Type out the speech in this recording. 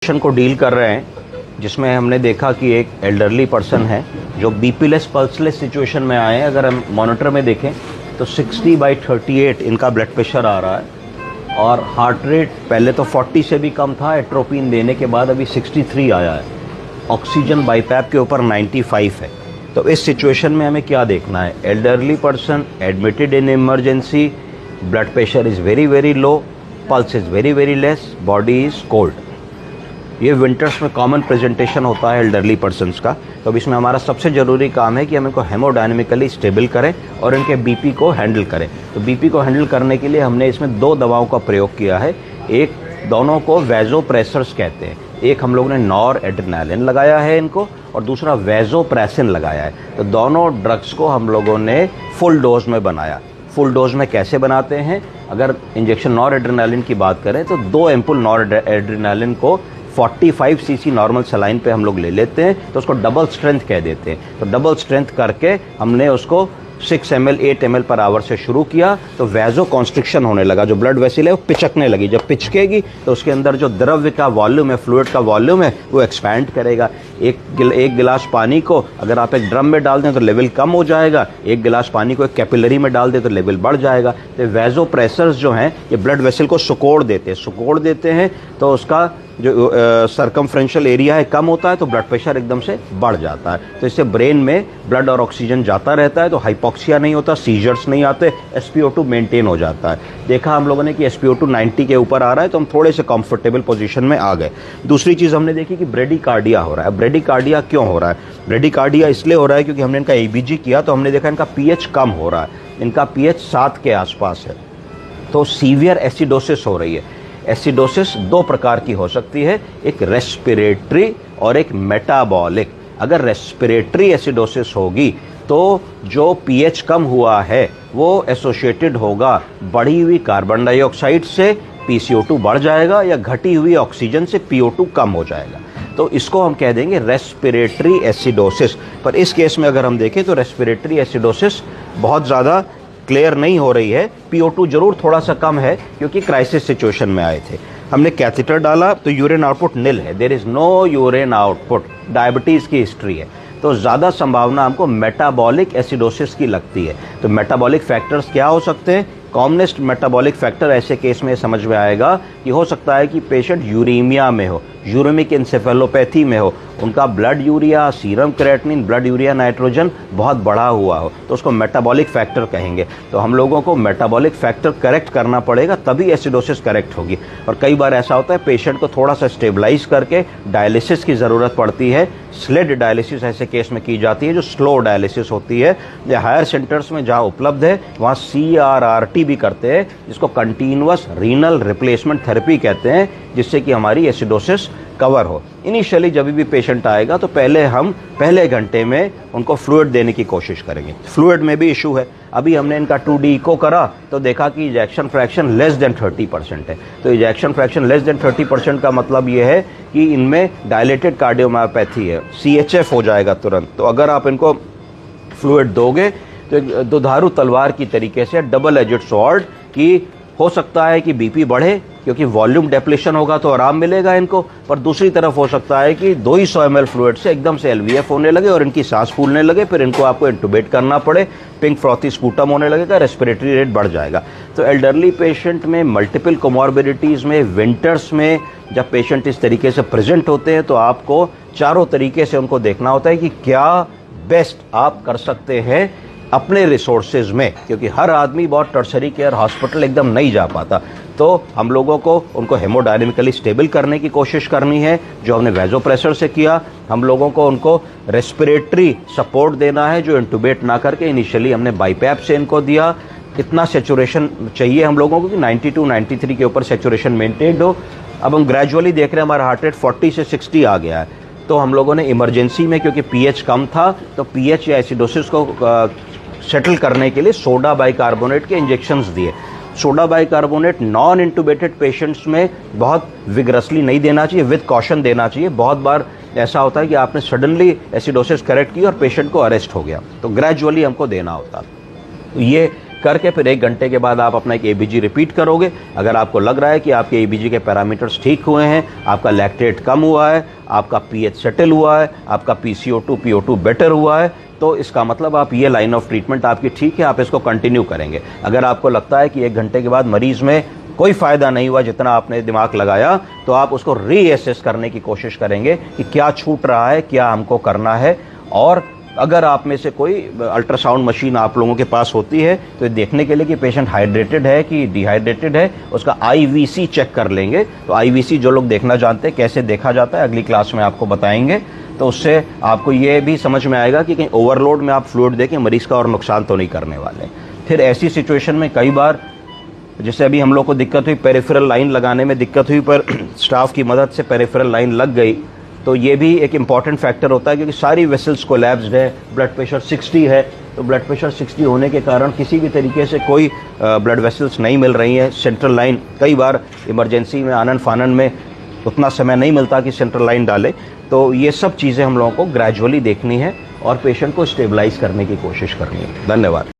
को डील कर रहे हैं जिसमें हमने देखा कि एक एल्डरली पर्सन है जो बीपीलेस पल्सलेस सिचुएशन में आए हैं। अगर हम मॉनिटर में देखें तो 60/38 इनका ब्लड प्रेशर आ रहा है और हार्ट रेट पहले तो 40 से भी कम था, एट्रोपिन देने के बाद अभी 63 आया है। ऑक्सीजन बाईपैप के ऊपर 95 है। तो इस सिचुएशन में हमें क्या देखना है? Elderly person admitted in emergency, blood pressure is very very low, pulse is very very less, body is cold. ये विंटर्स में कॉमन प्रेजेंटेशन होता है एल्डरली पर्सन्स का। तो अब इसमें हमारा सबसे ज़रूरी काम है कि हम इनको हेमोडायनेमिकली स्टेबल करें और इनके बीपी को हैंडल करें। तो बीपी को हैंडल करने के लिए हमने इसमें 2 दवाओं का प्रयोग किया है। एक, दोनों को वैज़ोप्रेसर्स कहते हैं। एक हम लोगों ने नॉर एड्रेनालिन लगाया है इनको और दूसरा वैज़ोप्रेसिन लगाया है। तो दोनों ड्रग्स को हम लोगों ने फुल डोज में बनाया। फुल डोज में कैसे बनाते हैं? अगर इंजेक्शन नॉर एड्रेनालिन की बात करें तो 2 एम्पुल नॉर एड्रेनालिन को 45 सीसी नॉर्मल सलाइन पे हम लोग ले लेते हैं, तो उसको डबल स्ट्रेंथ कह देते हैं। तो डबल स्ट्रेंथ करके हमने उसको 6 ml 8 ml पर आवर से शुरू किया। तो वैज़ो कॉन्स्ट्रिक्शन होने लगा, जो ब्लड वेसल है वो पिचकने लगी। जब पिचकेगी तो उसके अंदर जो द्रव्य का वॉल्यूम है, फ्लूइड का वॉल्यूम है, वो एक्सपैंड करेगा। एक गिलास पानी को अगर आप एक ड्रम में डाल दें तो लेवल कम हो जाएगा, एक गिलास पानी को एक कैपिलरी में डाल दें तो लेवल बढ़ जाएगा। तो वैज़ो प्रेसर्स जो हैं ये ब्लड वेसल को सुकोड़ देते हैं तो उसका जो सर्कमफ्रेंशियल एरिया है कम होता है, तो ब्लड प्रेशर एकदम से बढ़ जाता है। तो इससे ब्रेन में ब्लड और ऑक्सीजन जाता रहता है, तो हाइपोक्सिया नहीं होता, सीजर्स नहीं आते, SpO2 मेंटेन हो जाता है। देखा हम लोगों ने कि SpO2 90 के ऊपर आ रहा है, तो हम थोड़े से कंफर्टेबल पोजीशन में आ गए। दूसरी चीज़ हमने देखी कि ब्रेडिकार्डिया हो रहा है। ब्रेडिकार्डिया क्यों हो रहा है? ब्रेडिकार्डिया इसलिए हो रहा है क्योंकि हमने इनका EBG किया तो हमने देखा इनका pH कम हो रहा है। इनका pH 7 के आसपास है, तो सीवियर एसिडोसिस हो रही है। एसिडोसिस 2 प्रकार की हो सकती है, एक रेस्पिरेटरी और एक मेटाबॉलिक। अगर रेस्पिरेटरी एसिडोसिस होगी तो जो pH कम हुआ है वो एसोसिएटेड होगा बढ़ी हुई कार्बन डाइऑक्साइड से, PCO2 बढ़ जाएगा, या घटी हुई ऑक्सीजन से PO2 कम हो जाएगा। तो इसको हम कह देंगे रेस्पिरेटरी एसिडोसिस। पर इस केस में अगर हम देखें तो रेस्पिरेटरी एसिडोसिस बहुत ज़्यादा क्लियर नहीं हो रही है। PO2 जरूर थोड़ा सा कम है क्योंकि क्राइसिस सिचुएशन में आए थे। हमने कैथेटर डाला तो यूरिन आउटपुट निल है, there is no urine output. Diabetes की हिस्ट्री है, तो ज़्यादा संभावना हमको मेटाबॉलिक एसिडोसिस की लगती है। तो मेटाबॉलिक फैक्टर्स क्या हो सकते हैं? कॉमनेस्ट मेटाबॉलिक फैक्टर ऐसे केस में समझ में आएगा कि हो सकता है कि पेशेंट यूरीमिया में हो, यूरेमिक इंसेफेलोपैथी में हो, उनका blood urea, serum creatinine, blood urea nitrogen बहुत बढ़ा हुआ हो, तो उसको मेटाबॉलिक फैक्टर कहेंगे। तो हम लोगों को मेटाबॉलिक फैक्टर करेक्ट करना पड़ेगा, तभी एसिडोसिस करेक्ट होगी। और कई बार ऐसा होता है पेशेंट को थोड़ा सा स्टेबलाइज करके डायलिसिस की ज़रूरत पड़ती है। स्लेड डायलिसिस ऐसे केस में की जाती है, जो स्लो डायलिसिस होती है। या हायर सेंटर्स में जहाँ उपलब्ध है वहाँ CRRT भी करते हैं, जिसको कंटिन्यूअस रीनल रिप्लेसमेंट थेरेपी कहते हैं, जिससे कि हमारी एसिडोसिस कवर हो। इनिशियली जब भी पेशेंट आएगा तो पहले घंटे में उनको फ्लूइड देने की कोशिश करेंगे। फ्लूइड में भी इशू है। अभी हमने इनका 2D इको करा तो देखा कि इजेक्शन फ्रैक्शन लेस देन 30% है। तो इजेक्शन फ्रैक्शन लेस देन 30% का मतलब ये है कि इनमें डायलेटेड कार्डियोमायोपैथी है, CHF हो जाएगा तुरंत। तो अगर आप इनको फ्लूइड दोगे तो एक दुधारू तलवार की तरीके से, डबल एजेड स्वॉर्ड, की हो सकता है कि बीपी बढ़े क्योंकि वॉल्यूम डेप्लेशन होगा तो आराम मिलेगा इनको, पर दूसरी तरफ हो सकता है कि 200 ml फ्लूइड से एकदम से LVF होने लगे और इनकी सांस फूलने लगे, फिर इनको आपको इंटुबेट करना पड़े, पिंक फ्रॉथी स्पूटम होने लगेगा, रेस्पिरेटरी रेट बढ़ जाएगा। तो एल्डरली पेशेंट में मल्टीपल कोमॉर्बिडिटीज़ में, विंटर्स में जब पेशेंट इस तरीके से प्रेजेंट होते हैं तो आपको चारों तरीके से उनको देखना होता है कि क्या बेस्ट आप कर सकते हैं अपने रिसोर्सेज में, क्योंकि हर आदमी बहुत टर्शरी केयर हॉस्पिटल एकदम नहीं जा पाता। तो हम लोगों को उनको हेमोडायनेमिकली स्टेबल करने की कोशिश करनी है, जो हमने वैज़ोप्रेसर से किया। हम लोगों को उनको रेस्पिरेटरी सपोर्ट देना है, जो इंटुबेट ना करके इनिशियली हमने बाईपैप से इनको दिया। इतना सेचुरेशन चाहिए हम लोगों को कि 92-93 के ऊपर सेचुरेशन मेंटेन्ड हो। अब हम ग्रेजुअली देख रहे हैं हमारा हार्ट रेट 40 से 60 आ गया है। तो हम लोगों ने इमरजेंसी में, क्योंकि pH कम था, तो pH या एसिडोसिस को सेटल करने के लिए सोडा बाइकार्बोनेट के इंजेक्शंस दिए। सोडा बाइकार्बोनेट नॉन इंटुबेटेड पेशेंट्स में बहुत विग्रसली नहीं देना चाहिए, विद कॉशन देना चाहिए। बहुत बार ऐसा होता है कि आपने सडनली एसिडोसिस करेक्ट की और पेशेंट को अरेस्ट हो गया, तो ग्रेजुअली हमको देना होता। तो ये करके फिर 1 घंटे के बाद आप अपना एक एबीजी रिपीट करोगे। अगर आपको लग रहा है कि आपके एबीजी के पैरामीटर्स ठीक हुए हैं, आपका लैक्टेट कम हुआ है, आपका पीएच सेटल हुआ है, आपका पीसीओ2 पीओ2 बेटर हुआ है, तो इसका मतलब आप ये लाइन ऑफ ट्रीटमेंट आपकी ठीक है, आप इसको कंटिन्यू करेंगे। अगर आपको लगता है कि 1 घंटे के बाद मरीज में कोई फ़ायदा नहीं हुआ जितना आपने दिमाग लगाया, तो आप उसको रीअसेस करने की कोशिश करेंगे कि क्या छूट रहा है, क्या हमको करना है। और अगर आप में से कोई अल्ट्रासाउंड मशीन आप लोगों के पास होती है तो देखने के लिए कि पेशेंट हाइड्रेटेड है कि डिहाइड्रेटेड है, उसका आईवीसी चेक कर लेंगे। तो आईवीसी जो लोग देखना जानते हैं कैसे देखा जाता है, अगली क्लास में आपको बताएंगे। तो उससे आपको ये भी समझ में आएगा कि कहीं ओवरलोड में आप फ्लूइड देके मरीज का और नुकसान तो नहीं करने वाले। फिर ऐसी सिचुएशन में कई बार जैसे अभी हम लोग को दिक्कत हुई, पेरिफेरल लाइन लगाने में दिक्कत हुई, पर स्टाफ की मदद से पेरिफेरल लाइन लग गई, तो ये भी एक इम्पॉर्टेंट फैक्टर होता है क्योंकि सारी वेसल्स कोलैप्स्ड है, ब्लड प्रेशर 60 है। तो ब्लड प्रेशर 60 होने के कारण किसी भी तरीके से कोई ब्लड वेसल्स नहीं मिल रही हैं। सेंट्रल लाइन कई बार इमरजेंसी में आनन फानन में उतना समय नहीं मिलता कि सेंट्रल लाइन डाले। तो ये सब चीज़ें हम लोगों को ग्रेजुअली देखनी है और पेशेंट को स्टेबलाइज करने की कोशिश करनी है। धन्यवाद।